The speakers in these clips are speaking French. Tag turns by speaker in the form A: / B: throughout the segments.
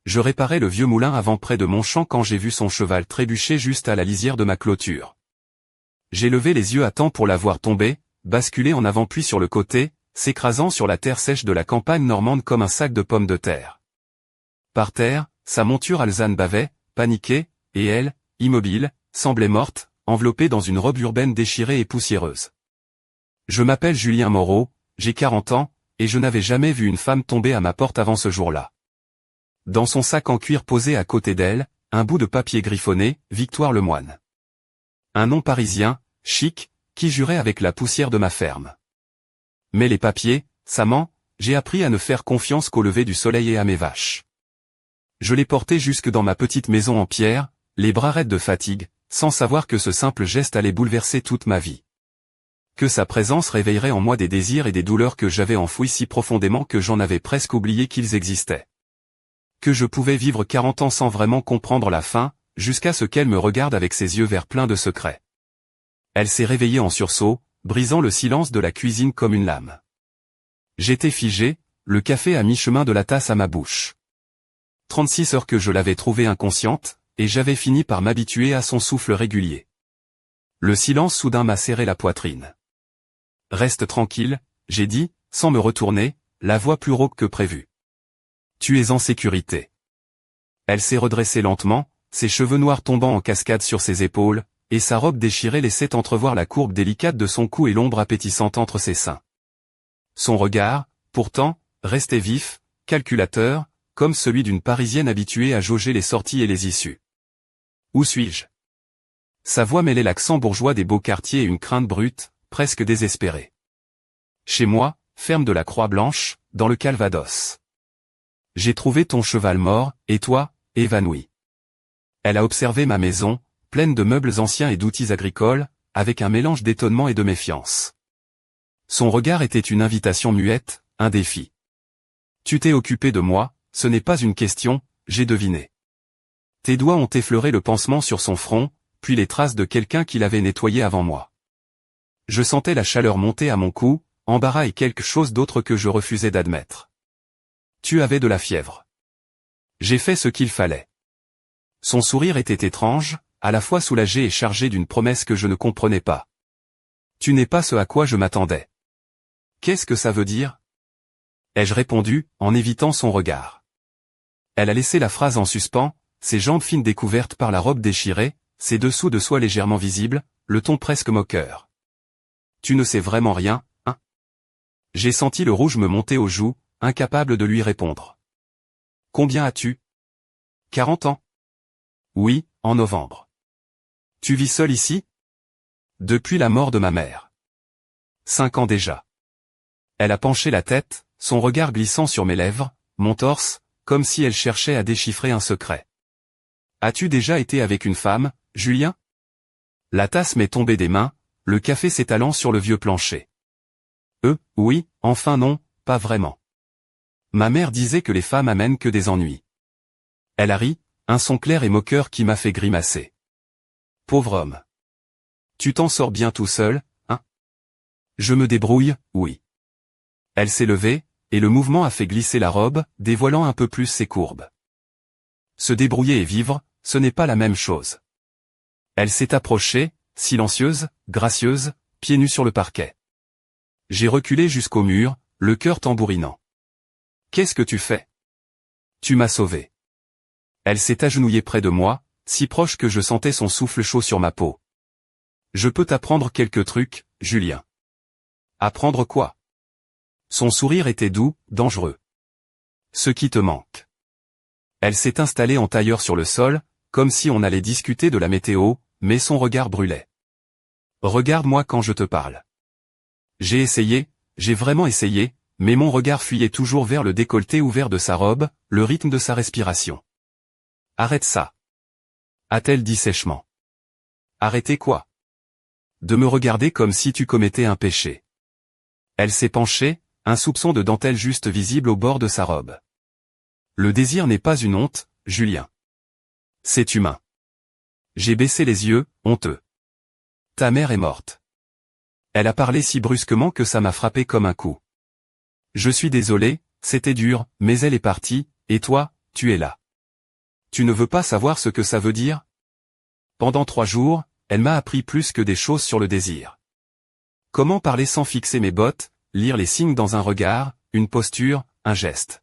A: Je réparais le vieux moulin à vent près de mon champ quand j'ai vu son cheval trébucher juste à la lisière de ma clôture. J'ai levé les yeux à temps pour la voir tomber, basculer en avant puis sur le côté, s'écrasant sur la terre sèche de la campagne normande comme un sac de pommes de terre. Par terre, sa monture alezane bavait, paniquée, et elle, immobile, semblait morte, enveloppée dans une robe urbaine déchirée et poussiéreuse. Je m'appelle Julien Moreau, j'ai 40 ans, et je n'avais jamais vu une femme tomber à ma porte avant ce jour-là. Dans son sac en cuir posé à côté d'elle, un bout de papier griffonné, Victoire Lemoine. Un nom parisien, chic, qui jurait avec la poussière de ma ferme. Mais les papiers, ça ment, j'ai appris à ne faire confiance qu'au lever du soleil et à mes vaches. Je l'ai porté jusque dans ma petite maison en pierre, les bras raides de fatigue, sans savoir que ce simple geste allait bouleverser toute ma vie. Que sa présence réveillerait en moi des désirs et des douleurs que j'avais enfouis si profondément que j'en avais presque oublié qu'ils existaient. Que je pouvais vivre 40 ans sans vraiment comprendre la fin, jusqu'à ce qu'elle me regarde avec ses yeux verts pleins de secrets. Elle s'est réveillée en sursaut, brisant le silence de la cuisine comme une lame. J'étais figé, le café à mi-chemin de la tasse à ma bouche. 36 heures que je l'avais trouvée inconsciente, et j'avais fini par m'habituer à son souffle régulier. Le silence soudain m'a serré la poitrine. « Reste tranquille », j'ai dit, sans me retourner, la voix plus rauque que prévu. « Tu es en sécurité. » Elle s'est redressée lentement, ses cheveux noirs tombant en cascade sur ses épaules, et sa robe déchirée laissait entrevoir la courbe délicate de son cou et l'ombre appétissante entre ses seins. Son regard, pourtant, restait vif, calculateur, comme celui d'une Parisienne habituée à jauger les sorties et les issues. « Où suis-je » Sa voix mêlait l'accent bourgeois des beaux quartiers et une crainte brute, presque désespérée. « Chez moi, ferme de la Croix-Blanche, dans le Calvados. J'ai trouvé ton cheval mort, et toi, évanoui. » Elle a observé ma maison, pleine de meubles anciens et d'outils agricoles, avec un mélange d'étonnement et de méfiance. Son regard était une invitation muette, un défi. « Tu t'es occupé de moi, ce n'est pas une question, j'ai deviné. » Tes doigts ont effleuré le pansement sur son front, puis les traces de quelqu'un qui l'avait nettoyé avant moi. Je sentais la chaleur monter à mon cou, embarras et quelque chose d'autre que je refusais d'admettre. Tu avais de la fièvre. J'ai fait ce qu'il fallait. Son sourire était étrange, à la fois soulagé et chargé d'une promesse que je ne comprenais pas. Tu n'es pas ce à quoi je m'attendais. Qu'est-ce que ça veut dire ? Ai-je répondu, en évitant son regard. Elle a laissé la phrase en suspens, ses jambes fines découvertes par la robe déchirée, ses dessous de soie légèrement visibles, le ton presque moqueur. Tu ne sais vraiment rien, hein ? J'ai senti le rouge me monter aux joues, incapable de lui répondre. Combien as-tu ? 40 ans. Oui, en novembre. Tu vis seul ici ? Depuis la mort de ma mère. 5 ans déjà. Elle a penché la tête, son regard glissant sur mes lèvres, mon torse, comme si elle cherchait à déchiffrer un secret. As-tu déjà été avec une femme, Julien ? La tasse m'est tombée des mains, le café s'étalant sur le vieux plancher. Oui, enfin non, pas vraiment. Ma mère disait que les femmes amènent que des ennuis. Elle a ri, un son clair et moqueur qui m'a fait grimacer. Pauvre homme. Tu t'en sors bien tout seul, hein ? Je me débrouille, oui. Elle s'est levée, et le mouvement a fait glisser la robe, dévoilant un peu plus ses courbes. Se débrouiller et vivre, ce n'est pas la même chose. Elle s'est approchée, silencieuse, gracieuse, pieds nus sur le parquet. J'ai reculé jusqu'au mur, le cœur tambourinant. Qu'est-ce que tu fais ? Tu m'as sauvé. Elle s'est agenouillée près de moi, si proche que je sentais son souffle chaud sur ma peau. Je peux t'apprendre quelques trucs, Julien. Apprendre quoi ? Son sourire était doux, dangereux. Ce qui te manque. Elle s'est installée en tailleur sur le sol, comme si on allait discuter de la météo, mais son regard brûlait. Regarde-moi quand je te parle. J'ai essayé, j'ai vraiment essayé, mais mon regard fuyait toujours vers le décolleté ouvert de sa robe, le rythme de sa respiration. Arrête ça. A-t-elle dit sèchement. Arrêter quoi ? De me regarder comme si tu commettais un péché. Elle s'est penchée, un soupçon de dentelle juste visible au bord de sa robe. Le désir n'est pas une honte, Julien. C'est humain. J'ai baissé les yeux, honteux. Ta mère est morte. Elle a parlé si brusquement que ça m'a frappé comme un coup. Je suis désolé, c'était dur, mais elle est partie, et toi, tu es là. Tu ne veux pas savoir ce que ça veut dire? Pendant 3 jours, elle m'a appris plus que des choses sur le désir. Comment parler sans fixer mes bottes, lire les signes dans un regard, une posture, un geste.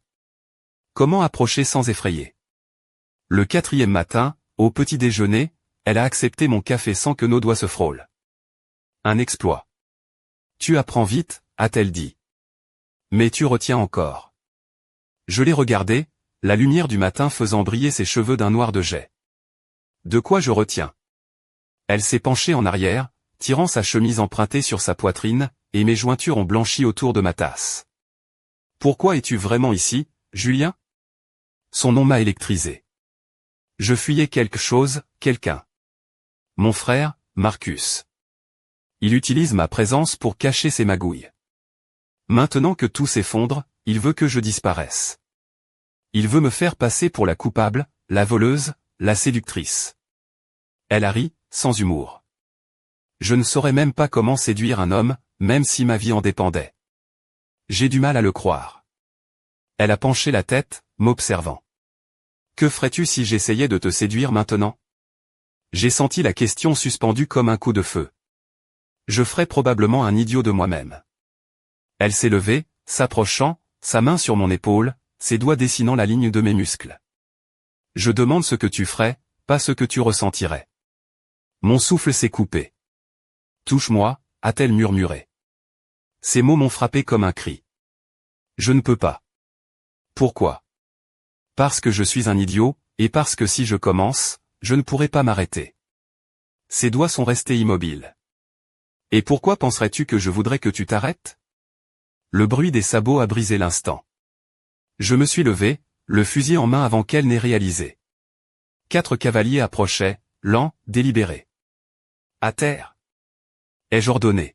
A: Comment approcher sans effrayer. Le 4e matin, au petit déjeuner, elle a accepté mon café sans que nos doigts se frôlent. Un exploit. Tu apprends vite, a-t-elle dit. Mais tu retiens encore. Je l'ai regardée, la lumière du matin faisant briller ses cheveux d'un noir de jais. De quoi je retiens? Elle s'est penchée en arrière, tirant sa chemise empruntée sur sa poitrine, et mes jointures ont blanchi autour de ma tasse. Pourquoi es-tu vraiment ici, Julien? Son nom m'a électrisé. Je fuyais quelque chose, quelqu'un. Mon frère, Marcus. Il utilise ma présence pour cacher ses magouilles. Maintenant que tout s'effondre, il veut que je disparaisse. Il veut me faire passer pour la coupable, la voleuse, la séductrice. Elle a ri, sans humour. Je ne saurais même pas comment séduire un homme, même si ma vie en dépendait. J'ai du mal à le croire. Elle a penché la tête, m'observant. Que ferais-tu si j'essayais de te séduire maintenant? J'ai senti la question suspendue comme un coup de feu. Je ferais probablement un idiot de moi-même. Elle s'est levée, s'approchant, sa main sur mon épaule, ses doigts dessinant la ligne de mes muscles. Je demande ce que tu ferais, pas ce que tu ressentirais. Mon souffle s'est coupé. Touche-moi, a-t-elle murmuré. Ces mots m'ont frappé comme un cri. Je ne peux pas. Pourquoi? Parce que je suis un idiot, et parce que si je commence, je ne pourrai pas m'arrêter. Ses doigts sont restés immobiles. Et pourquoi penserais-tu que je voudrais que tu t'arrêtes? Le bruit des sabots a brisé l'instant. Je me suis levé, le fusil en main avant qu'elle n'ait réalisé. 4 cavaliers approchaient, lents, délibérés. À terre. Ai-je ordonné?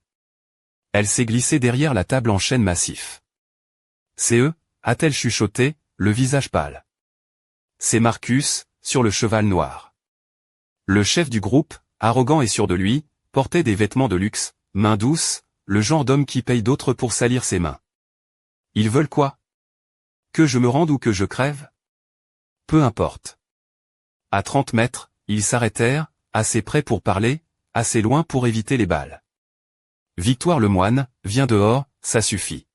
A: Elle s'est glissée derrière la table en chêne massif. C'est eux, a-t-elle chuchoté, le visage pâle. C'est Marcus, sur le cheval noir. Le chef du groupe, arrogant et sûr de lui, portait des vêtements de luxe, mains douces, le genre d'homme qui paye d'autres pour salir ses mains. Ils veulent quoi? Que je me rende ou que je crève? Peu importe. À 30 mètres, ils s'arrêtèrent, assez près pour parler, assez loin pour éviter les balles. Victoire Lemoine, viens dehors, ça suffit.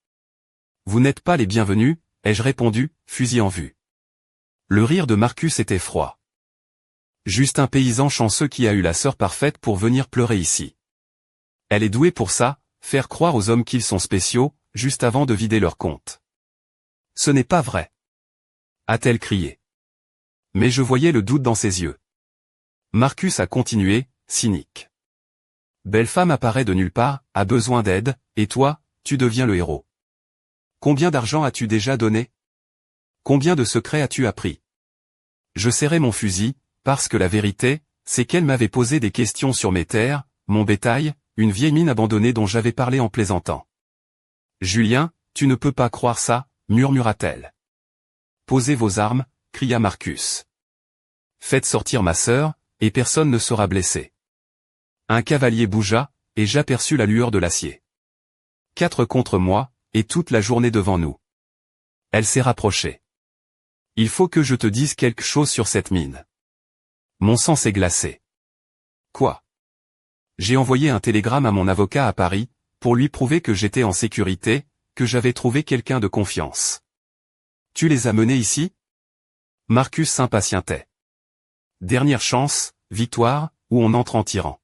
A: Vous n'êtes pas les bienvenus, ai-je répondu, fusil en vue. Le rire de Marcus était froid. Juste un paysan chanceux qui a eu la sœur parfaite pour venir pleurer ici. Elle est douée pour ça, faire croire aux hommes qu'ils sont spéciaux, juste avant de vider leur compte. Ce n'est pas vrai. A-t-elle crié. Mais je voyais le doute dans ses yeux. Marcus a continué, cynique. Belle femme apparaît de nulle part, a besoin d'aide, et toi, tu deviens le héros. Combien d'argent as-tu déjà donné? Combien de secrets as-tu appris? Je serrai mon fusil, parce que la vérité, c'est qu'elle m'avait posé des questions sur mes terres, mon bétail, une vieille mine abandonnée dont j'avais parlé en plaisantant. Julien, tu ne peux pas croire ça, murmura-t-elle. Posez vos armes, cria Marcus. Faites sortir ma sœur, et personne ne sera blessé. Un cavalier bougea, et j'aperçus la lueur de l'acier. 4 contre moi, et toute la journée devant nous. Elle s'est rapprochée. Il faut que je te dise quelque chose sur cette mine. Mon sang s'est glacé. Quoi? J'ai envoyé un télégramme à mon avocat à Paris, pour lui prouver que j'étais en sécurité, que j'avais trouvé quelqu'un de confiance. Tu les as menés ici? Marcus s'impatientait. Dernière chance, Victoire, ou on entre en tyran.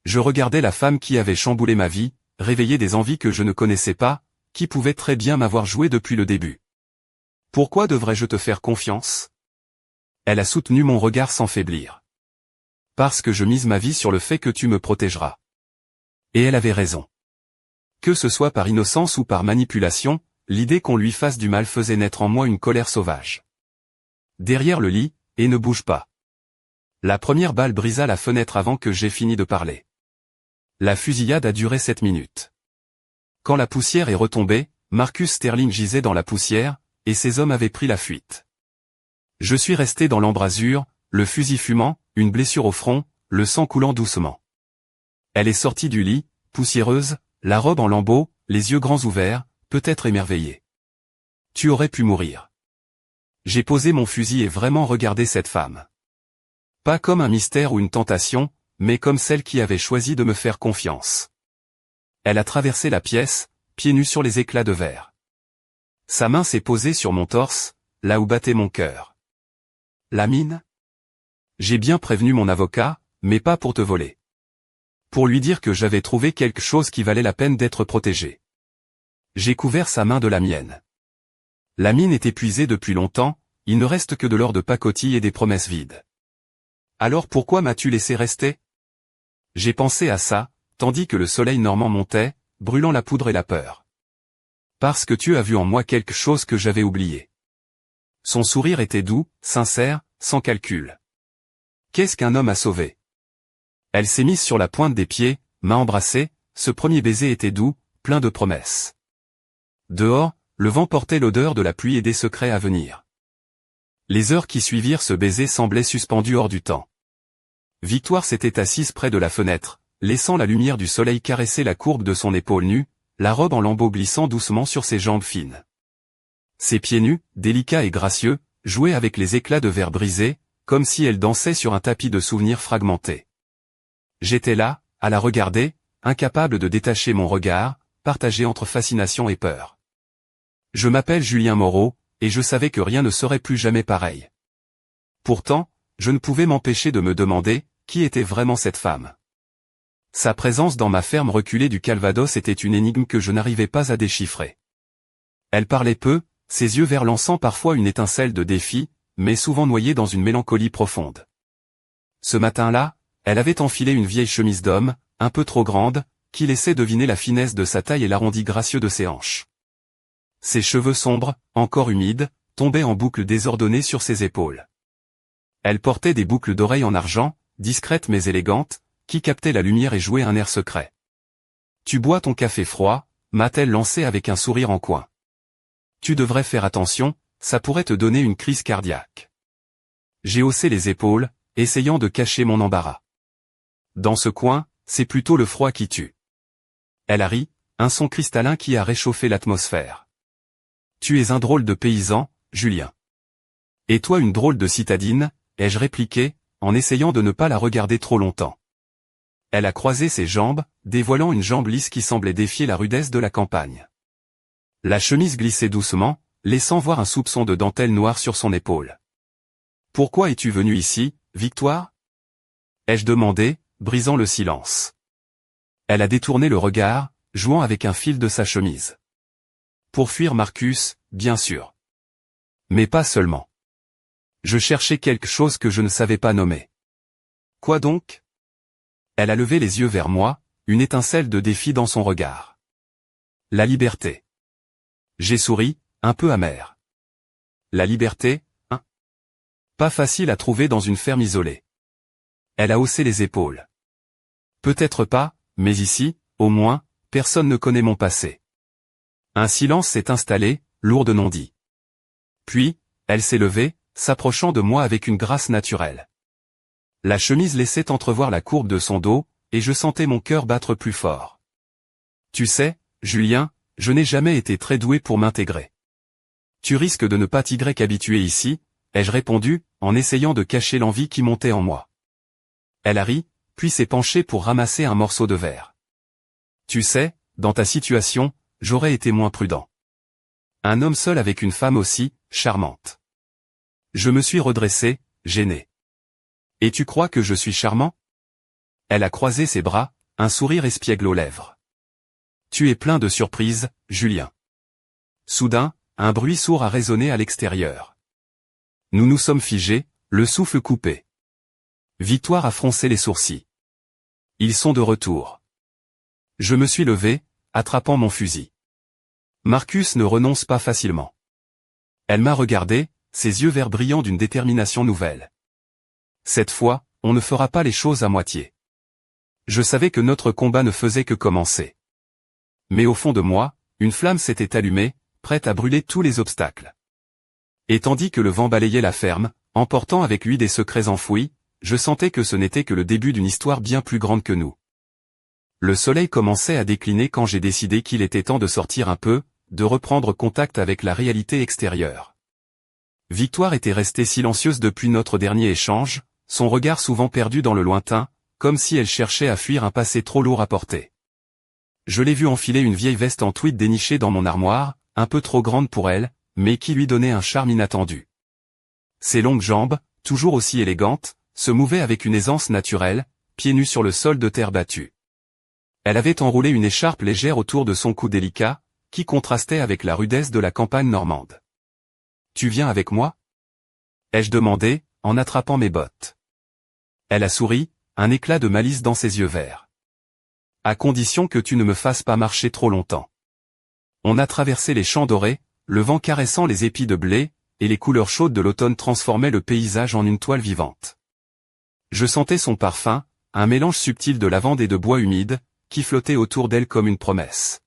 A: Je regardais la femme qui avait chamboulé ma vie, réveillé des envies que je ne connaissais pas, qui pouvait très bien m'avoir joué depuis le début. Pourquoi devrais-je te faire confiance? Elle a soutenu mon regard sans faiblir. Parce que je mise ma vie sur le fait que tu me protégeras. Et elle avait raison. Que ce soit par innocence ou par manipulation, l'idée qu'on lui fasse du mal faisait naître en moi une colère sauvage. Derrière le lit, et ne bouge pas. La première balle brisa la fenêtre avant que j'aie fini de parler. La fusillade a duré 7 minutes. Quand la poussière est retombée, Marcus Sterling gisait dans la poussière, et ses hommes avaient pris la fuite. Je suis resté dans l'embrasure, le fusil fumant, une blessure au front, le sang coulant doucement. Elle est sortie du lit, poussiéreuse, la robe en lambeaux, les yeux grands ouverts, peut-être émerveillée. Tu aurais pu mourir. J'ai posé mon fusil et vraiment regardé cette femme. Pas comme un mystère ou une tentation, mais comme celle qui avait choisi de me faire confiance. Elle a traversé la pièce, pieds nus sur les éclats de verre. Sa main s'est posée sur mon torse, là où battait mon cœur. La mine? J'ai bien prévenu mon avocat, mais pas pour te voler. Pour lui dire que j'avais trouvé quelque chose qui valait la peine d'être protégé. J'ai couvert sa main de la mienne. La mine est épuisée depuis longtemps, il ne reste que de l'or de pacotille et des promesses vides. Alors pourquoi m'as-tu laissé rester? J'ai pensé à ça, tandis que le soleil normand montait, brûlant la poudre et la peur. Parce que tu as vu en moi quelque chose que j'avais oublié. Son sourire était doux, sincère, sans calcul. Qu'est-ce qu'un homme a sauvé? Elle s'est mise sur la pointe des pieds, m'a embrassé, ce premier baiser était doux, plein de promesses. Dehors, le vent portait l'odeur de la pluie et des secrets à venir. Les heures qui suivirent ce baiser semblaient suspendues hors du temps. Victoire s'était assise près de la fenêtre, laissant la lumière du soleil caresser la courbe de son épaule nue, la robe en lambeaux glissant doucement sur ses jambes fines. Ses pieds nus, délicats et gracieux, jouaient avec les éclats de verre brisés, comme si elle dansait sur un tapis de souvenirs fragmentés. J'étais là, à la regarder, incapable de détacher mon regard, partagé entre fascination et peur. Je m'appelle Julien Moreau, et je savais que rien ne serait plus jamais pareil. Pourtant, je ne pouvais m'empêcher de me demander, qui était vraiment cette femme? Sa présence dans ma ferme reculée du Calvados était une énigme que je n'arrivais pas à déchiffrer. Elle parlait peu, ses yeux verts lançant parfois une étincelle de défi, mais souvent noyée dans une mélancolie profonde. Ce matin-là, elle avait enfilé une vieille chemise d'homme, un peu trop grande, qui laissait deviner la finesse de sa taille et l'arrondi gracieux de ses hanches. Ses cheveux sombres, encore humides, tombaient en boucles désordonnées sur ses épaules. Elle portait des boucles d'oreilles en argent, discrètes mais élégantes, qui captaient la lumière et jouaient un air secret. « Tu bois ton café froid ?» m'a-t-elle lancé avec un sourire en coin. « Tu devrais faire attention, ça pourrait te donner une crise cardiaque. » J'ai haussé les épaules, essayant de cacher mon embarras. Dans ce coin, c'est plutôt le froid qui tue. Elle a ri, un son cristallin qui a réchauffé l'atmosphère. « Tu es un drôle de paysan, Julien. »« Et toi une drôle de citadine ?» ai-je répliqué, en essayant de ne pas la regarder trop longtemps. Elle a croisé ses jambes, dévoilant une jambe lisse qui semblait défier la rudesse de la campagne. La chemise glissait doucement, laissant voir un soupçon de dentelle noire sur son épaule. « Pourquoi es-tu venue ici, Victoire ?» ai-je demandé, brisant le silence. Elle a détourné le regard, jouant avec un fil de sa chemise. « Pour fuir Marcus, bien sûr. Mais pas seulement. Je cherchais quelque chose que je ne savais pas nommer. »« Quoi donc ?» Elle a levé les yeux vers moi, une étincelle de défi dans son regard. « La liberté. » J'ai souri, un peu amer. « La liberté, hein ? Pas facile à trouver dans une ferme isolée. » Elle a haussé les épaules. « Peut-être pas, mais ici, au moins, personne ne connaît mon passé. » Un silence s'est installé, lourd de non-dits. Puis, elle s'est levée, s'approchant de moi avec une grâce naturelle. La chemise laissait entrevoir la courbe de son dos, et je sentais mon cœur battre plus fort. « Tu sais, Julien, je n'ai jamais été très doué pour m'intégrer. »« Tu risques de ne pas t'y habituer ici, » ai-je répondu, en essayant de cacher l'envie qui montait en moi. Elle a ri, puis s'est penchée pour ramasser un morceau de verre. « Tu sais, dans ta situation, j'aurais été moins prudent. Un homme seul avec une femme aussi, charmante. » Je me suis redressé, gêné. « Et tu crois que je suis charmant ?» Elle a croisé ses bras, un sourire espiègle aux lèvres. « Tu es plein de surprises, Julien. » Soudain, un bruit sourd a résonné à l'extérieur. Nous nous sommes figés, le souffle coupé. Victoire a froncé les sourcils. Ils sont de retour. Je me suis levé, attrapant mon fusil. Marcus ne renonce pas facilement. Elle m'a regardé, ses yeux verts brillants d'une détermination nouvelle. Cette fois, on ne fera pas les choses à moitié. Je savais que notre combat ne faisait que commencer. Mais au fond de moi, une flamme s'était allumée, prête à brûler tous les obstacles. Et tandis que le vent balayait la ferme, emportant avec lui des secrets enfouis, je sentais que ce n'était que le début d'une histoire bien plus grande que nous. Le soleil commençait à décliner quand j'ai décidé qu'il était temps de sortir un peu, de reprendre contact avec la réalité extérieure. Victoire était restée silencieuse depuis notre dernier échange, son regard souvent perdu dans le lointain, comme si elle cherchait à fuir un passé trop lourd à porter. Je l'ai vue enfiler une vieille veste en tweed dénichée dans mon armoire, un peu trop grande pour elle, mais qui lui donnait un charme inattendu. Ses longues jambes, toujours aussi élégantes, se mouvaient avec une aisance naturelle, pieds nus sur le sol de terre battue. Elle avait enroulé une écharpe légère autour de son cou délicat, qui contrastait avec la rudesse de la campagne normande. « Tu viens avec moi » ai-je demandé, en attrapant mes bottes. Elle a souri, un éclat de malice dans ses yeux verts. « À condition que tu ne me fasses pas marcher trop longtemps. » On a traversé les champs dorés, le vent caressant les épis de blé, et les couleurs chaudes de l'automne transformaient le paysage en une toile vivante. Je sentais son parfum, un mélange subtil de lavande et de bois humide, qui flottait autour d'elle comme une promesse.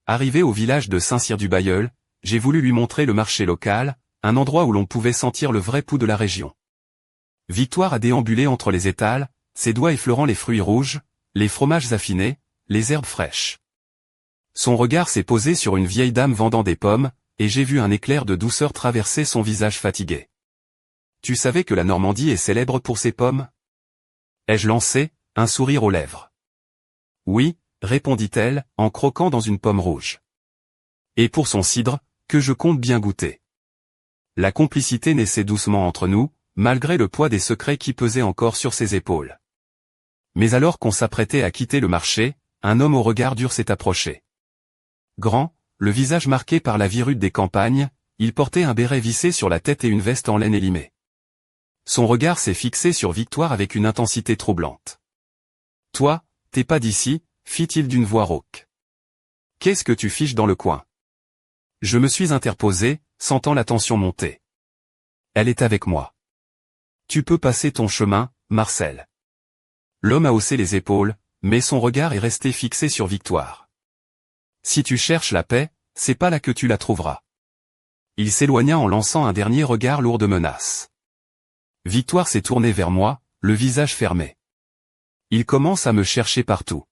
A: Arrivé au village de Saint-Cyr-du-Bailleul, j'ai voulu lui montrer le marché local, un endroit où l'on pouvait sentir le vrai pouls de la région. Victoire a déambulé entre les étals, ses doigts effleurant les fruits rouges, les fromages affinés, les herbes fraîches. Son regard s'est posé sur une vieille dame vendant des pommes, et j'ai vu un éclair de douceur traverser son visage fatigué. « Tu savais que la Normandie est célèbre pour ses pommes » ai-je lancé, un sourire aux lèvres. « Oui » répondit-elle, en croquant dans une pomme rouge. « Et pour son cidre, que je compte bien goûter. » La complicité naissait doucement entre nous, malgré le poids des secrets qui pesaient encore sur ses épaules. Mais alors qu'on s'apprêtait à quitter le marché, un homme au regard dur s'est approché. Grand, le visage marqué par la vie rude des campagnes, il portait un béret vissé sur la tête et une veste en laine élimée. Son regard s'est fixé sur Victoire avec une intensité troublante. « Toi, t'es pas d'ici » fit-il d'une voix rauque. « Qu'est-ce que tu fiches dans le coin ?» Je me suis interposé, sentant la tension monter. « Elle est avec moi. »« Tu peux passer ton chemin, Marcel. » L'homme a haussé les épaules, mais son regard est resté fixé sur Victoire. « Si tu cherches la paix, c'est pas là que tu la trouveras. » Il s'éloigna en lançant un dernier regard lourd de menace. Victoire s'est tournée vers moi, le visage fermé. Il commence à me chercher partout.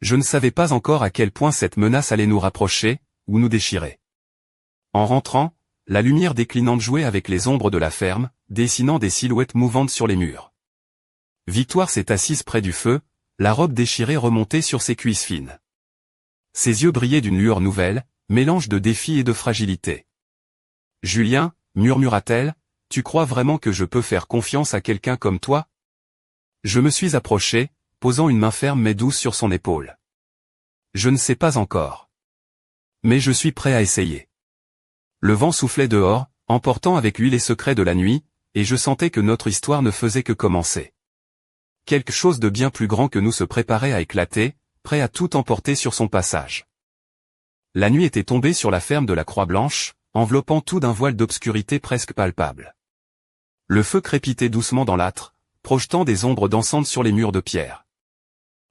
A: Je ne savais pas encore à quel point cette menace allait nous rapprocher, ou nous déchirer. En rentrant, la lumière déclinante jouait avec les ombres de la ferme, dessinant des silhouettes mouvantes sur les murs. Victoire s'est assise près du feu, la robe déchirée remontait sur ses cuisses fines. Ses yeux brillaient d'une lueur nouvelle, mélange de défi et de fragilité. « Julien, murmura-t-elle, tu crois vraiment que je peux faire confiance à quelqu'un comme toi ?» Je me suis approché, posant une main ferme mais douce sur son épaule. « Je ne sais pas encore. Mais je suis prêt à essayer. » Le vent soufflait dehors, emportant avec lui les secrets de la nuit, et je sentais que notre histoire ne faisait que commencer. Quelque chose de bien plus grand que nous se préparait à éclater, prêt à tout emporter sur son passage. La nuit était tombée sur la ferme de la Croix-Blanche, enveloppant tout d'un voile d'obscurité presque palpable. Le feu crépitait doucement dans l'âtre, projetant des ombres dansantes sur les murs de pierre.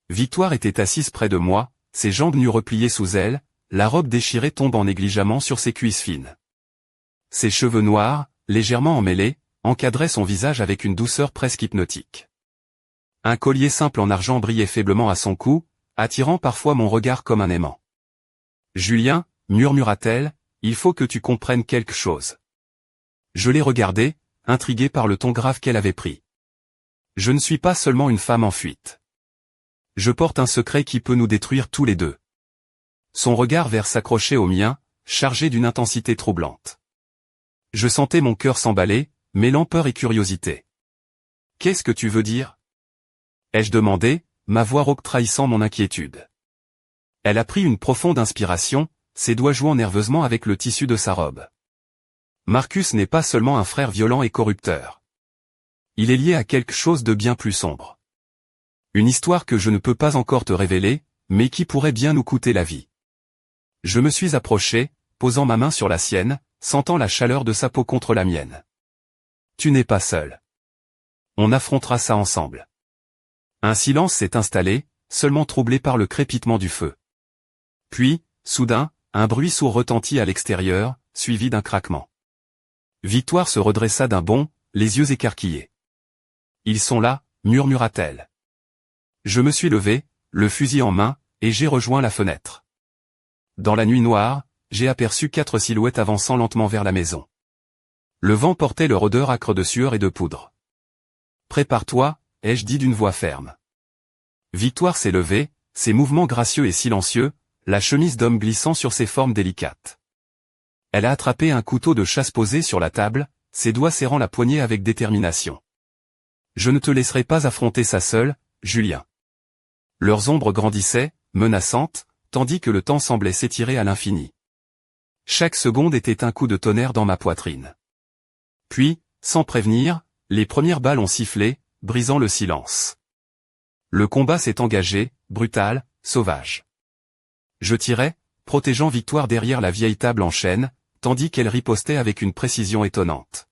A: Victoire était assise près de moi, ses jambes nues repliées sous elle, la robe déchirée tombant négligemment sur ses cuisses fines. Ses cheveux noirs, légèrement emmêlés, encadraient son visage avec une douceur presque hypnotique. Un collier simple en argent brillait faiblement à son cou, attirant parfois mon regard comme un aimant. « Julien, murmura-t-elle, il faut que tu comprennes quelque chose. » Je l'ai regardée, intrigué par le ton grave qu'elle avait pris. « Je ne suis pas seulement une femme en fuite. Je porte un secret qui peut nous détruire tous les deux. » Son regard vert s'accrochait au mien, chargé d'une intensité troublante. Je sentais mon cœur s'emballer, mêlant peur et curiosité. « Qu'est-ce que tu veux dire ?» ai-je demandé, ma voix rauque trahissant mon inquiétude. Elle a pris une profonde inspiration, ses doigts jouant nerveusement avec le tissu de sa robe. Marcus n'est pas seulement un frère violent et corrupteur. Il est lié à quelque chose de bien plus sombre. Une histoire que je ne peux pas encore te révéler, mais qui pourrait bien nous coûter la vie. Je me suis approché, posant ma main sur la sienne, sentant la chaleur de sa peau contre la mienne. Tu n'es pas seul. On affrontera ça ensemble. Un silence s'est installé, seulement troublé par le crépitement du feu. Puis, soudain, un bruit sourd retentit à l'extérieur, suivi d'un craquement. Victoire se redressa d'un bond, les yeux écarquillés. « Ils sont là » murmura-t-elle. Je me suis levé, le fusil en main, et j'ai rejoint la fenêtre. Dans la nuit noire, j'ai aperçu 4 silhouettes avançant lentement vers la maison. Le vent portait leur odeur âcre de sueur et de poudre. « Prépare-toi » ai-je dit d'une voix ferme. Victoire s'est levée, ses mouvements gracieux et silencieux, la chemise d'homme glissant sur ses formes délicates. Elle a attrapé un couteau de chasse posé sur la table, ses doigts serrant la poignée avec détermination. « Je ne te laisserai pas affronter ça seul, Julien. » Leurs ombres grandissaient, menaçantes, tandis que le temps semblait s'étirer à l'infini. Chaque seconde était un coup de tonnerre dans ma poitrine. Puis, sans prévenir, les premières balles ont sifflé, brisant le silence. Le combat s'est engagé, brutal, sauvage. Je tirais, protégeant Victoire derrière la vieille table en chêne, tandis qu'elle ripostait avec une précision étonnante.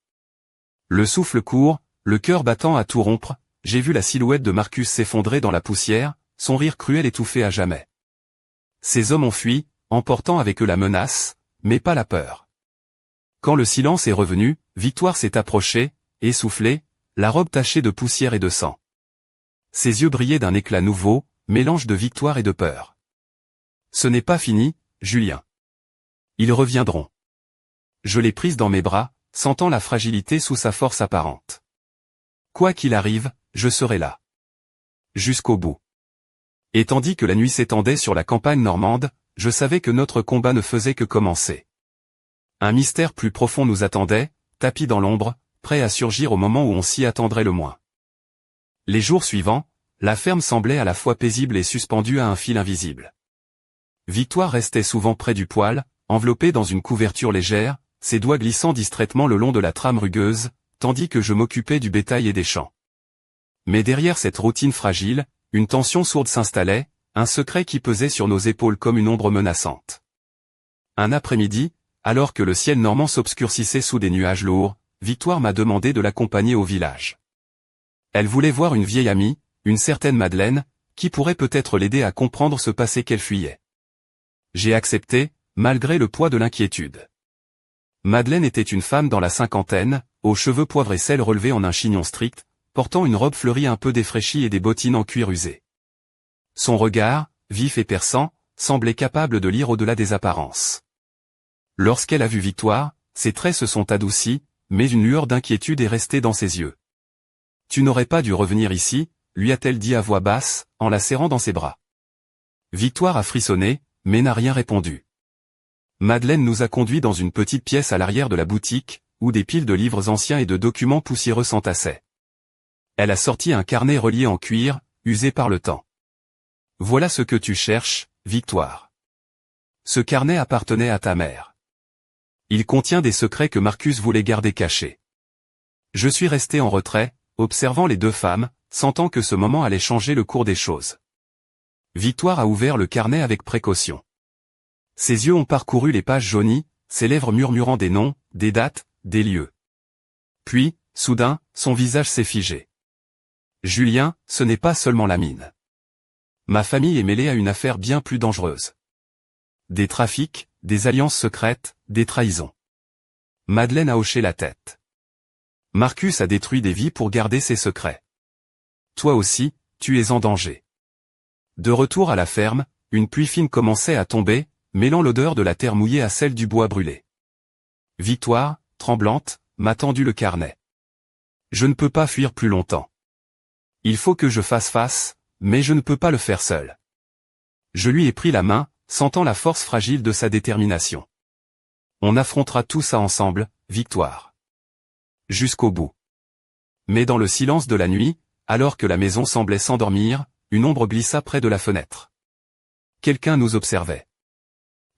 A: Le souffle court, le cœur battant à tout rompre, j'ai vu la silhouette de Marcus s'effondrer dans la poussière, son rire cruel étouffé à jamais. Ces hommes ont fui, emportant avec eux la menace, mais pas la peur. Quand le silence est revenu, Victoire s'est approchée, essoufflée, la robe tachée de poussière et de sang. Ses yeux brillaient d'un éclat nouveau, mélange de victoire et de peur. « Ce n'est pas fini, Julien. Ils reviendront. » Je l'ai prise dans mes bras, sentant la fragilité sous sa force apparente. « Quoi qu'il arrive, je serai là. Jusqu'au bout. » Et tandis que la nuit s'étendait sur la campagne normande, je savais que notre combat ne faisait que commencer. Un mystère plus profond nous attendait, tapi dans l'ombre, prêt à surgir au moment où on s'y attendrait le moins. Les jours suivants, la ferme semblait à la fois paisible et suspendue à un fil invisible. Victoire restait souvent près du poêle, enveloppée dans une couverture légère, ses doigts glissant distraitement le long de la trame rugueuse, tandis que je m'occupais du bétail et des champs. Mais derrière cette routine fragile, une tension sourde s'installait, un secret qui pesait sur nos épaules comme une ombre menaçante. Un après-midi, alors que le ciel normand s'obscurcissait sous des nuages lourds, Victoire m'a demandé de l'accompagner au village. Elle voulait voir une vieille amie, une certaine Madeleine, qui pourrait peut-être l'aider à comprendre ce passé qu'elle fuyait. J'ai accepté, malgré le poids de l'inquiétude. Madeleine était une femme dans la cinquantaine, aux cheveux poivre et sel relevés en un chignon strict, portant une robe fleurie un peu défraîchie et des bottines en cuir usé. Son regard, vif et perçant, semblait capable de lire au-delà des apparences. Lorsqu'elle a vu Victoire, ses traits se sont adoucis, mais une lueur d'inquiétude est restée dans ses yeux. « Tu n'aurais pas dû revenir ici », lui a-t-elle dit à voix basse, en la serrant dans ses bras. Victoire a frissonné, mais n'a rien répondu. Madeleine nous a conduits dans une petite pièce à l'arrière de la boutique, où des piles de livres anciens et de documents poussiéreux s'entassaient. Elle a sorti un carnet relié en cuir, usé par le temps. « Voilà ce que tu cherches, Victoire. Ce carnet appartenait à ta mère. Il contient des secrets que Marcus voulait garder cachés. » Je suis resté en retrait, observant les deux femmes, sentant que ce moment allait changer le cours des choses. Victoire a ouvert le carnet avec précaution. Ses yeux ont parcouru les pages jaunies, ses lèvres murmurant des noms, des dates, des lieux. Puis, soudain, son visage s'est figé. « Julien, ce n'est pas seulement la mine. Ma famille est mêlée à une affaire bien plus dangereuse. Des trafics, des alliances secrètes, des trahisons. » Madeleine a hoché la tête. « Marcus a détruit des vies pour garder ses secrets. Toi aussi, tu es en danger. » De retour à la ferme, une pluie fine commençait à tomber, mêlant l'odeur de la terre mouillée à celle du bois brûlé. Victoire, tremblante, m'a tendu le carnet. Je ne peux pas fuir plus longtemps. Il faut que je fasse face, mais je ne peux pas le faire seul. Je lui ai pris la main, sentant la force fragile de sa détermination. On affrontera tout ça ensemble, Victoire. Jusqu'au bout. Mais dans le silence de la nuit, alors que la maison semblait s'endormir, une ombre glissa près de la fenêtre. Quelqu'un nous observait.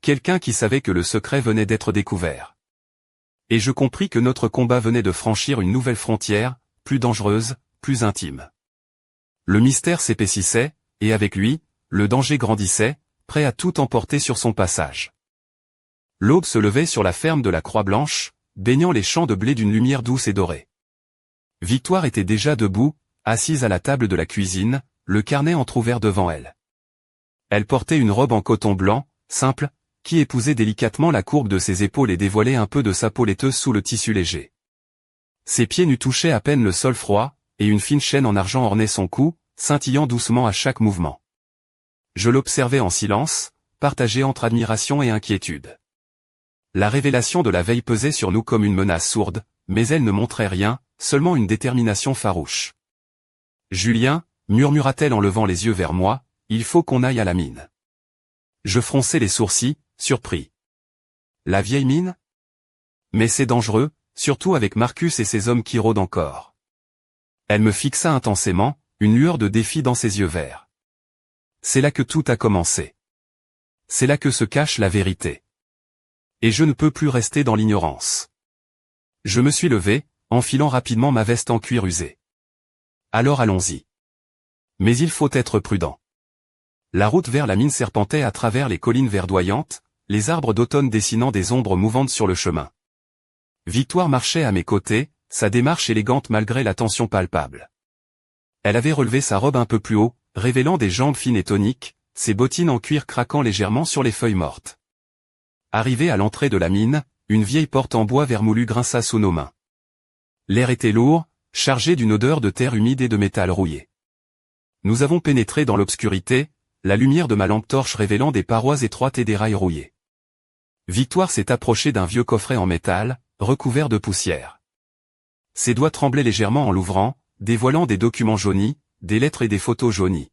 A: Quelqu'un qui savait que le secret venait d'être découvert. Et je compris que notre combat venait de franchir une nouvelle frontière, plus dangereuse, plus intime. Le mystère s'épaississait, et avec lui, le danger grandissait, prêt à tout emporter sur son passage. L'aube se levait sur la ferme de la Croix-Blanche, baignant les champs de blé d'une lumière douce et dorée. Victoire était déjà debout, assise à la table de la cuisine, le carnet entrouvert devant elle. Elle portait une robe en coton blanc, simple, qui épousait délicatement la courbe de ses épaules et dévoilait un peu de sa peau laiteuse sous le tissu léger. Ses pieds nus touchaient à peine le sol froid, et une fine chaîne en argent ornait son cou, scintillant doucement à chaque mouvement. Je l'observais en silence, partagé entre admiration et inquiétude. La révélation de la veille pesait sur nous comme une menace sourde, mais elle ne montrait rien, seulement une détermination farouche. « Julien, murmura-t-elle en levant les yeux vers moi, il faut qu'on aille à la mine. » Je fronçai les sourcils, surpris. « La vieille mine ? Mais c'est dangereux, surtout avec Marcus et ses hommes qui rôdent encore. » Elle me fixa intensément, une lueur de défi dans ses yeux verts. C'est là que tout a commencé. C'est là que se cache la vérité. Et je ne peux plus rester dans l'ignorance. Je me suis levé, enfilant rapidement ma veste en cuir usé. Alors allons-y. Mais il faut être prudent. La route vers la mine serpentait à travers les collines verdoyantes, les arbres d'automne dessinant des ombres mouvantes sur le chemin. Victoire marchait à mes côtés, sa démarche élégante malgré la tension palpable. Elle avait relevé sa robe un peu plus haut, révélant des jambes fines et toniques, ses bottines en cuir craquant légèrement sur les feuilles mortes. Arrivé à l'entrée de la mine, une vieille porte en bois vermoulu grinça sous nos mains. L'air était lourd, chargé d'une odeur de terre humide et de métal rouillé. Nous avons pénétré dans l'obscurité, la lumière de ma lampe torche révélant des parois étroites et des rails rouillés. Victoire s'est approchée d'un vieux coffret en métal, recouvert de poussière. Ses doigts tremblaient légèrement en l'ouvrant, dévoilant des documents jaunis, des lettres et des photos jaunies.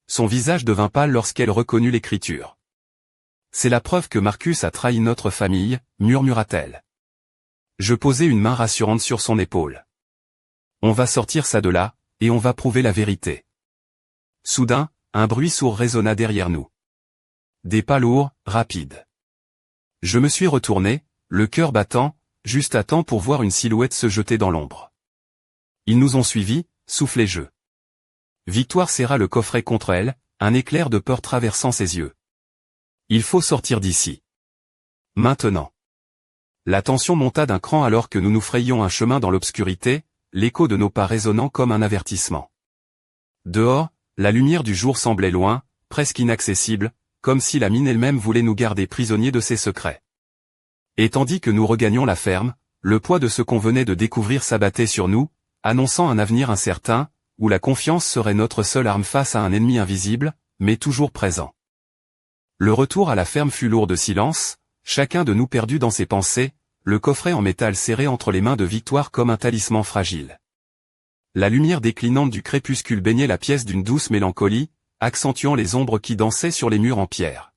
A: Son visage devint pâle lorsqu'elle reconnut l'écriture. « C'est la preuve que Marcus a trahi notre famille, murmura-t-elle. Je posai une main rassurante sur son épaule. On va sortir ça de là, et on va prouver la vérité. Soudain, un bruit sourd résonna derrière nous. Des pas lourds, rapides. Je me suis retourné, le cœur battant, juste à temps pour voir une silhouette se jeter dans l'ombre. Ils nous ont suivis, soufflai-je. Victoire serra le coffret contre elle, un éclair de peur traversant ses yeux. Il faut sortir d'ici. Maintenant. La tension monta d'un cran alors que nous nous frayions un chemin dans l'obscurité, l'écho de nos pas résonnant comme un avertissement. Dehors, la lumière du jour semblait loin, presque inaccessible, comme si la mine elle-même voulait nous garder prisonniers de ses secrets. Et tandis que nous regagnions la ferme, le poids de ce qu'on venait de découvrir s'abattait sur nous, annonçant un avenir incertain, où la confiance serait notre seule arme face à un ennemi invisible, mais toujours présent. Le retour à la ferme fut lourd de silence, chacun de nous perdu dans ses pensées, le coffret en métal serré entre les mains de Victoire comme un talisman fragile. La lumière déclinante du crépuscule baignait la pièce d'une douce mélancolie, accentuant les ombres qui dansaient sur les murs en pierre.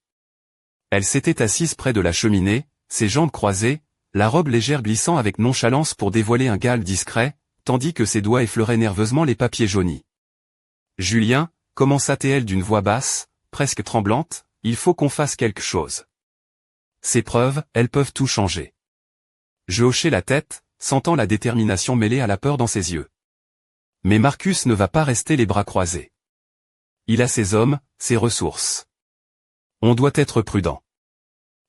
A: Elle s'était assise près de la cheminée, ses jambes croisées, la robe légère glissant avec nonchalance pour dévoiler un gale discret, tandis que ses doigts effleuraient nerveusement les papiers jaunis. « Julien, commença-t-elle d'une voix basse, presque tremblante, il faut qu'on fasse quelque chose. Ces preuves, elles peuvent tout changer. » Je hochai la tête, sentant la détermination mêlée à la peur dans ses yeux. Mais Marcus ne va pas rester les bras croisés. Il a ses hommes, ses ressources. On doit être prudent.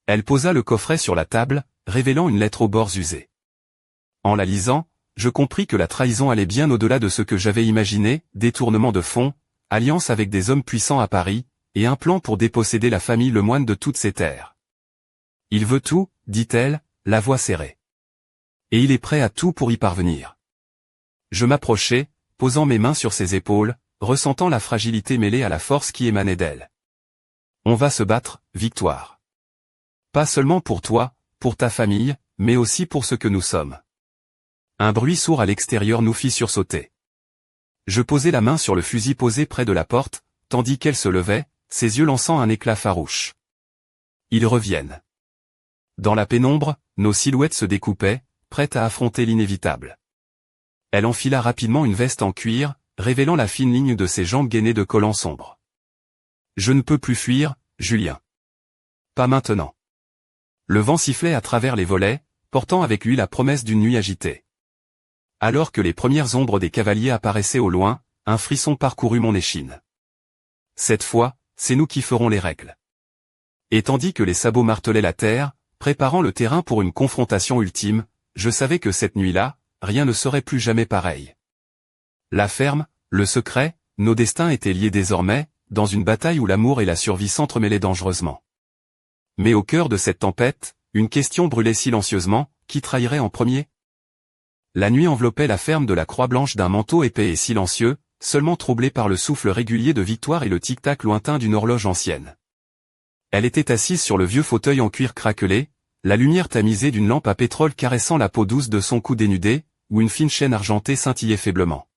A: Elle posa le coffret sur la table, révélant une lettre aux bords usés. En la lisant, je compris que la trahison allait bien au-delà de ce que j'avais imaginé, détournement de fonds, alliance avec des hommes puissants à Paris, et un plan pour déposséder la famille Lemoine de toutes ses terres. Il veut tout, dit-elle, la voix serrée. Et il est prêt à tout pour y parvenir. Je m'approchai, posant mes mains sur ses épaules, ressentant la fragilité mêlée à la force qui émanait d'elle. On va se battre, Victoire. Pas seulement pour toi, pour ta famille, mais aussi pour ce que nous sommes. Un bruit sourd à l'extérieur nous fit sursauter. Je posai la main sur le fusil posé près de la porte, tandis qu'elle se levait, ses yeux lançant un éclat farouche. Ils reviennent. Dans la pénombre, nos silhouettes se découpaient, prêtes à affronter l'inévitable. Elle enfila rapidement une veste en cuir, révélant la fine ligne de ses jambes gainées de collants sombres. Je ne peux plus fuir, Julien. Pas maintenant. Le vent sifflait à travers les volets, portant avec lui la promesse d'une nuit agitée. Alors que les premières ombres des cavaliers apparaissaient au loin, un frisson parcourut mon échine. Cette fois, c'est nous qui ferons les règles. Et tandis que les sabots martelaient la terre, préparant le terrain pour une confrontation ultime, je savais que cette nuit-là, rien ne serait plus jamais pareil. La ferme, le secret, nos destins étaient liés désormais, dans une bataille où l'amour et la survie s'entremêlaient dangereusement. Mais au cœur de cette tempête, une question brûlait silencieusement, qui trahirait en premier ? La nuit enveloppait la ferme de la croix blanche d'un manteau épais et silencieux, seulement troublé par le souffle régulier de Victoire et le tic-tac lointain d'une horloge ancienne. Elle était assise sur le vieux fauteuil en cuir craquelé, la lumière tamisée d'une lampe à pétrole caressant la peau douce de son cou dénudé, où une fine chaîne argentée scintillait faiblement.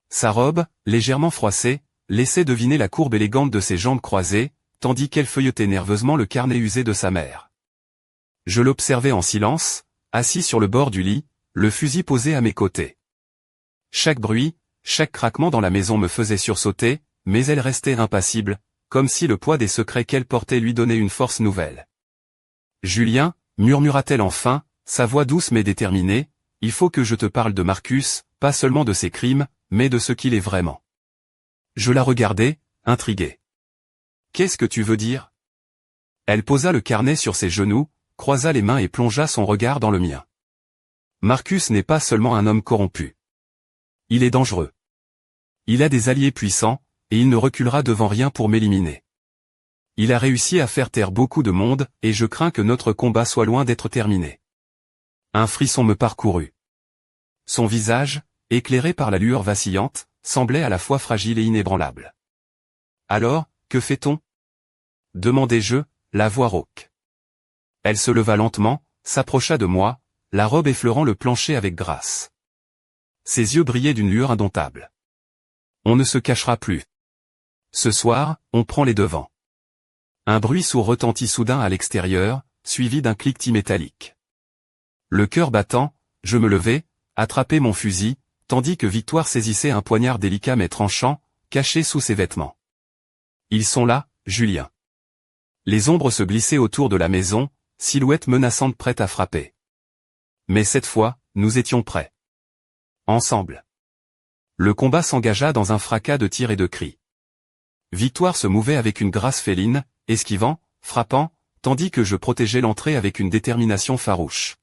A: Sa robe, légèrement froissée, laissait deviner la courbe élégante de ses jambes croisées, tandis qu'elle feuilletait nerveusement le carnet usé de sa mère. Je l'observais en silence, assis sur le bord du lit, le fusil posé à mes côtés. Chaque bruit, chaque craquement dans la maison me faisait sursauter, mais elle restait impassible, comme si le poids des secrets qu'elle portait lui donnait une force nouvelle. « Julien, murmura-t-elle enfin, sa voix douce mais déterminée, il faut que je te parle de Marcus, pas seulement de ses crimes, mais de ce qu'il est vraiment. » Je la regardai, intrigué. « Qu'est-ce que tu veux dire ?» Elle posa le carnet sur ses genoux, croisa les mains et plongea son regard dans le mien. « Marcus n'est pas seulement un homme corrompu. Il est dangereux. Il a des alliés puissants, et il ne reculera devant rien pour m'éliminer. Il a réussi à faire taire beaucoup de monde, et je crains que notre combat soit loin d'être terminé. » Un frisson me parcourut. Son visage, éclairé par la lueur vacillante, semblait à la fois fragile et inébranlable. « Alors, que fait-on » demandai-je, la voix rauque. Elle se leva lentement, s'approcha de moi, la robe effleurant le plancher avec grâce. Ses yeux brillaient d'une lueur indomptable. « On ne se cachera plus. Ce soir, on prend les devants. » Un bruit sourd retentit soudain à l'extérieur, suivi d'un cliquetis métallique. Le cœur battant, je me levai, attrapai mon fusil, tandis que Victoire saisissait un poignard délicat mais tranchant, caché sous ses vêtements. « Ils sont là, Julien. » Les ombres se glissaient autour de la maison, silhouettes menaçantes prêtes à frapper. Mais cette fois, nous étions prêts. Ensemble. Le combat s'engagea dans un fracas de tirs et de cris. Victoire se mouvait avec une grâce féline, esquivant, frappant, tandis que je protégeais l'entrée avec une détermination farouche.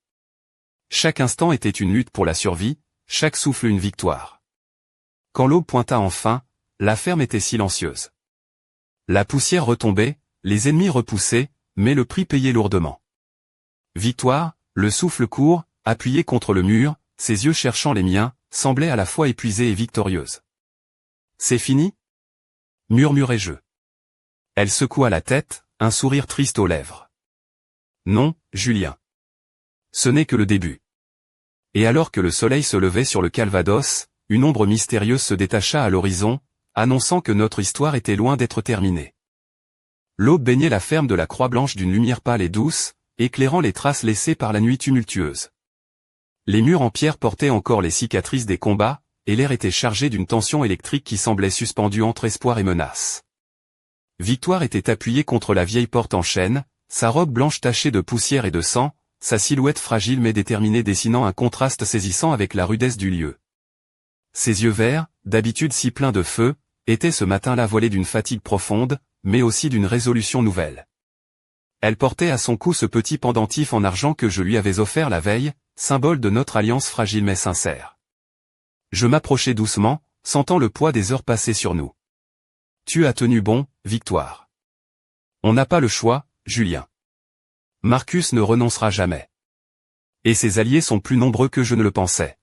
A: Chaque instant était une lutte pour la survie, chaque souffle une victoire. Quand l'aube pointa enfin, la ferme était silencieuse. La poussière retombait, les ennemis repoussés, mais le prix payé lourdement. Victoire, le souffle court, appuyée contre le mur, ses yeux cherchant les miens, semblait à la fois épuisée et victorieuse. « C'est fini » murmurai-je. Elle secoua la tête, un sourire triste aux lèvres. « Non, Julien. Ce n'est que le début. » Et alors que le soleil se levait sur le Calvados, une ombre mystérieuse se détacha à l'horizon, annonçant que notre histoire était loin d'être terminée. L'aube baignait la ferme de la croix blanche d'une lumière pâle et douce, éclairant les traces laissées par la nuit tumultueuse. Les murs en pierre portaient encore les cicatrices des combats, et l'air était chargé d'une tension électrique qui semblait suspendue entre espoir et menace. Victoire était appuyée contre la vieille porte en chêne, sa robe blanche tachée de poussière et de sang, sa silhouette fragile mais déterminée dessinant un contraste saisissant avec la rudesse du lieu. Ses yeux verts, d'habitude si pleins de feu, étaient ce matin-là voilés d'une fatigue profonde, mais aussi d'une résolution nouvelle. Elle portait à son cou ce petit pendentif en argent que je lui avais offert la veille, symbole de notre alliance fragile mais sincère. Je m'approchai doucement, sentant le poids des heures passées sur nous. « Tu as tenu bon, Victoire. On n'a pas le choix, Julien. Marcus ne renoncera jamais. Et ses alliés sont plus nombreux que je ne le pensais. »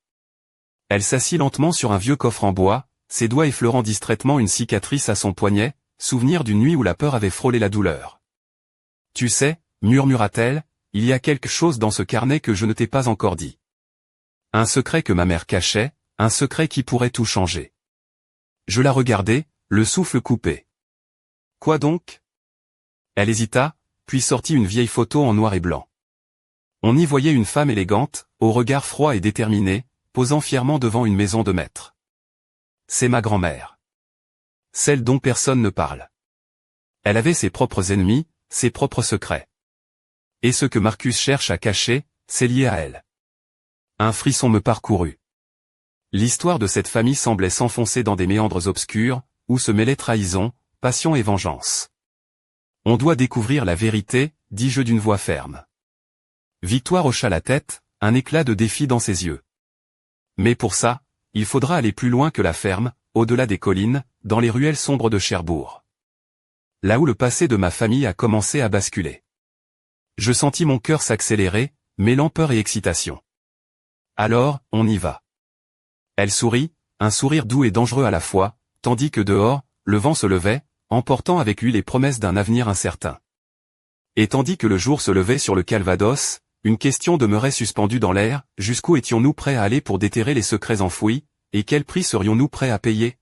A: Elle s'assit lentement sur un vieux coffre en bois, ses doigts effleurant distraitement une cicatrice à son poignet, souvenir d'une nuit où la peur avait frôlé la douleur. « Tu sais, murmura-t-elle, il y a quelque chose dans ce carnet que je ne t'ai pas encore dit. Un secret que ma mère cachait, un secret qui pourrait tout changer. » Je la regardai, le souffle coupé. « Quoi donc ?» Elle hésita, puis sortit une vieille photo en noir et blanc. On y voyait une femme élégante, au regard froid et déterminé, posant fièrement devant une maison de maître. C'est ma grand-mère. Celle dont personne ne parle. Elle avait ses propres ennemis, ses propres secrets. Et ce que Marcus cherche à cacher, c'est lié à elle. Un frisson me parcourut. L'histoire de cette famille semblait s'enfoncer dans des méandres obscurs, où se mêlaient trahison, passion et vengeance. On doit découvrir la vérité, dis-je d'une voix ferme. Victoire hocha la tête, un éclat de défi dans ses yeux. Mais pour ça, il faudra aller plus loin que la ferme, au-delà des collines, dans les ruelles sombres de Cherbourg. Là où le passé de ma famille a commencé à basculer. Je sentis mon cœur s'accélérer, mêlant peur et excitation. Alors, on y va. Elle sourit, un sourire doux et dangereux à la fois, tandis que dehors, le vent se levait, emportant avec lui les promesses d'un avenir incertain. Et tandis que le jour se levait sur le Calvados, une question demeurait suspendue dans l'air, jusqu'où étions-nous prêts à aller pour déterrer les secrets enfouis, et quel prix serions-nous prêts à payer?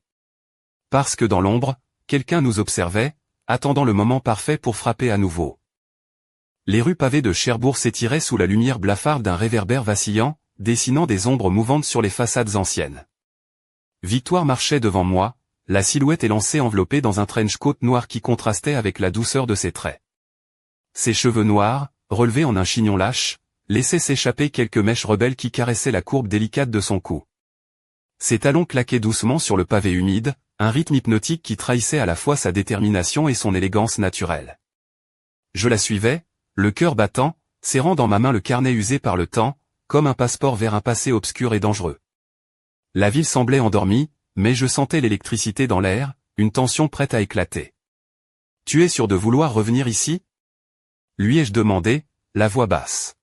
A: Parce que dans l'ombre, quelqu'un nous observait, attendant le moment parfait pour frapper à nouveau. Les rues pavées de Cherbourg s'étiraient sous la lumière blafarde d'un réverbère vacillant, dessinant des ombres mouvantes sur les façades anciennes. Victoire marchait devant moi, la silhouette élancée enveloppée dans un trench-coat noir qui contrastait avec la douceur de ses traits. Ses cheveux noirs, relevés en un chignon lâche, laissaient s'échapper quelques mèches rebelles qui caressaient la courbe délicate de son cou. Ses talons claquaient doucement sur le pavé humide, un rythme hypnotique qui trahissait à la fois sa détermination et son élégance naturelle. Je la suivais, le cœur battant, serrant dans ma main le carnet usé par le temps, comme un passeport vers un passé obscur et dangereux. La ville semblait endormie, mais je sentais l'électricité dans l'air, une tension prête à éclater. « Tu es sûr de vouloir revenir ici ?» lui ai-je demandé, la voix basse.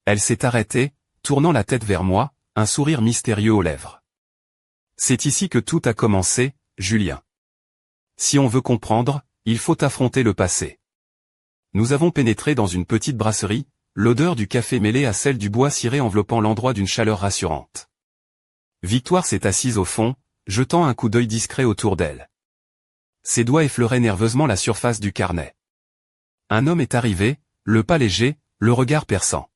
A: Elle s'est arrêtée, tournant la tête vers moi, un sourire mystérieux aux lèvres. « C'est ici que tout a commencé, Julien. Si on veut comprendre, il faut affronter le passé. » Nous avons pénétré dans une petite brasserie, l'odeur du café mêlée à celle du bois ciré enveloppant l'endroit d'une chaleur rassurante. Victoire s'est assise au fond, jetant un coup d'œil discret autour d'elle. Ses doigts effleuraient nerveusement la surface du carnet. Un homme est arrivé, le pas léger, le regard perçant.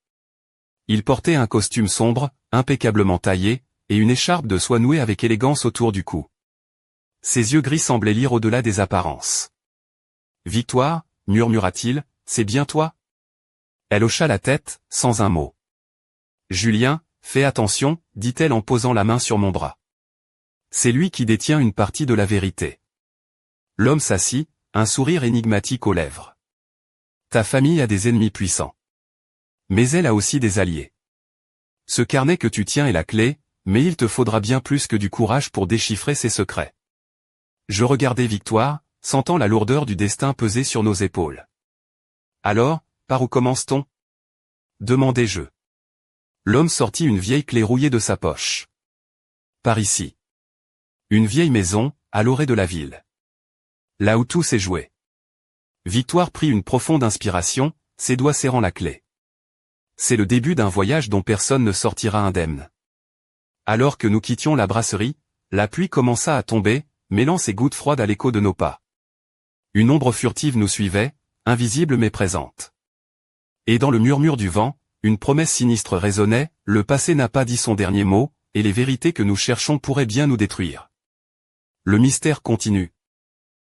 A: Il portait un costume sombre, impeccablement taillé, et une écharpe de soie nouée avec élégance autour du cou. Ses yeux gris semblaient lire au-delà des apparences. « Victoire » murmura-t-il, « c'est bien toi ?» Elle hocha la tête, sans un mot. « Julien, fais attention, dit-elle en posant la main sur mon bras. C'est lui qui détient une partie de la vérité. » L'homme s'assit, un sourire énigmatique aux lèvres. « Ta famille a des ennemis puissants. Mais elle a aussi des alliés. Ce carnet que tu tiens est la clé, mais il te faudra bien plus que du courage pour déchiffrer ses secrets. » Je regardais Victoire, sentant la lourdeur du destin peser sur nos épaules. « Alors, par où commence-t-on » demandai-je. L'homme sortit une vieille clé rouillée de sa poche. « Par ici. » Une vieille maison, à l'orée de la ville. Là où tout s'est joué. Victoire prit une profonde inspiration, ses doigts serrant la clé. C'est le début d'un voyage dont personne ne sortira indemne. Alors que nous quittions la brasserie, la pluie commença à tomber, mêlant ses gouttes froides à l'écho de nos pas. Une ombre furtive nous suivait, invisible mais présente. Et dans le murmure du vent, une promesse sinistre résonnait, le passé n'a pas dit son dernier mot, et les vérités que nous cherchons pourraient bien nous détruire. Le mystère continue,